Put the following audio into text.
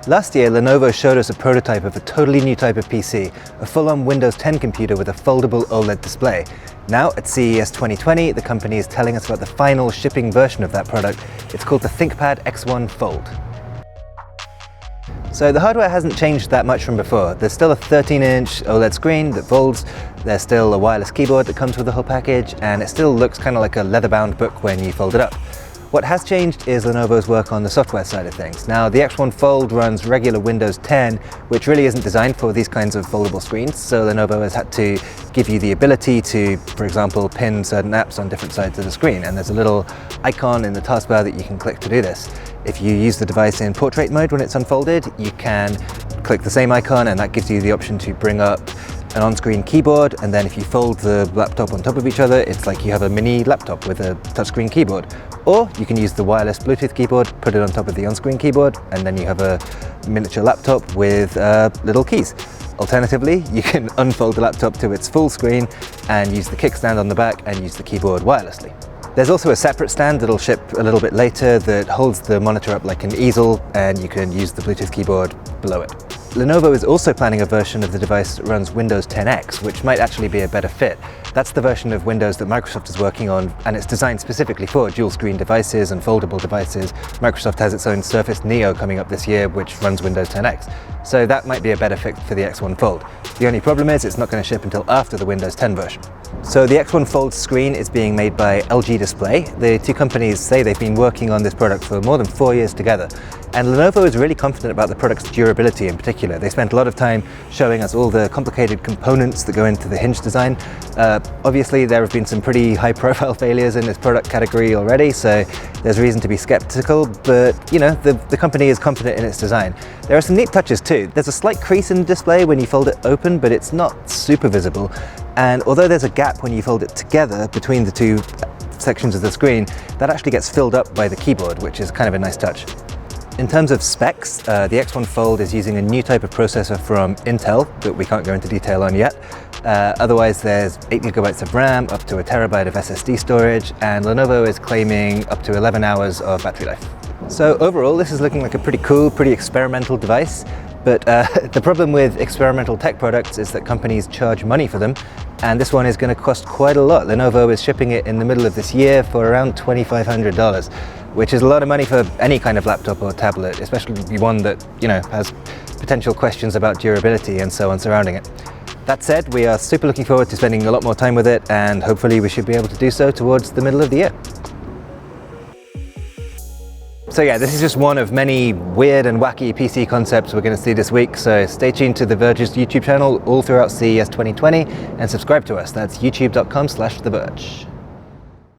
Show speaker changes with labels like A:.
A: Last year, Lenovo showed us a prototype of a totally new type of PC, a full-on Windows 10 computer with a foldable OLED display. Now, at CES 2020, the company is telling us about the final shipping version of that product. It's called the ThinkPad X1 Fold. So the hardware hasn't changed that much from before. There's still a 13-inch OLED screen that folds, there's still a wireless keyboard that comes with the whole package, and it still looks kind of like a leather-bound book when you fold it up. What has changed is Lenovo's work on the software side of things. Now, the X1 Fold runs regular Windows 10, which really isn't designed for these kinds of foldable screens, so Lenovo has had to give you the ability to, for example, pin certain apps on different sides of the screen, and there's a little icon in the taskbar that you can click to do this. If you use the device in portrait mode when it's unfolded, you can click the same icon, and that gives you the option to bring up an on-screen keyboard, and then if you fold the laptop on top of each other, it's like you have a mini laptop with a touchscreen keyboard. Or you can use the wireless Bluetooth keyboard, put it on top of the on-screen keyboard, and then you have a miniature laptop with little keys. Alternatively, you can unfold the laptop to its full screen and use the kickstand on the back and use the keyboard wirelessly. There's also a separate stand that'll ship a little bit later that holds the monitor up like an easel, and you can use the Bluetooth keyboard below it. Lenovo is also planning a version of the device that runs Windows 10X, which might actually be a better fit. That's the version of Windows that Microsoft is working on, and it's designed specifically for dual-screen devices and foldable devices. Microsoft has its own Surface Neo coming up this year, which runs Windows 10X. So that might be a better fit for the X1 Fold. The only problem is it's not going to ship until after the Windows 10 version. So the X1 Fold screen is being made by LG Display. The two companies say they've been working on this product for more than 4 years together. And Lenovo is really confident about the product's durability in particular. They spent a lot of time showing us all the complicated components that go into the hinge design. Obviously, there have been some pretty high-profile failures in this product category already, so there's reason to be skeptical, but you know, the company is confident in its design. There are some neat touches too. There's a slight crease in the display when you fold it open, but it's not super visible. And although there's a gap when you fold it together between the two sections of the screen, that actually gets filled up by the keyboard, which is kind of a nice touch. In terms of specs, the X1 Fold is using a new type of processor from Intel that we can't go into detail on yet. Otherwise, there's 8 GB of RAM, up to 1 TB of SSD storage, and Lenovo is claiming up to 11 hours of battery life. So overall, this is looking like a pretty cool, pretty experimental device. But the problem with experimental tech products is that companies charge money for them, and this one is going to cost quite a lot. Lenovo is shipping it in the middle of this year for around $2,500, which is a lot of money for any kind of laptop or tablet, especially one that, you know, has potential questions about durability and so on surrounding it. That said, we are super looking forward to spending a lot more time with it, and hopefully we should be able to do so towards the middle of the year. So yeah, this is just one of many weird and wacky PC concepts we're going to see this week, so stay tuned to the Verge's YouTube channel all throughout CES 2020 and subscribe to us. That's youtube.com/The Verge.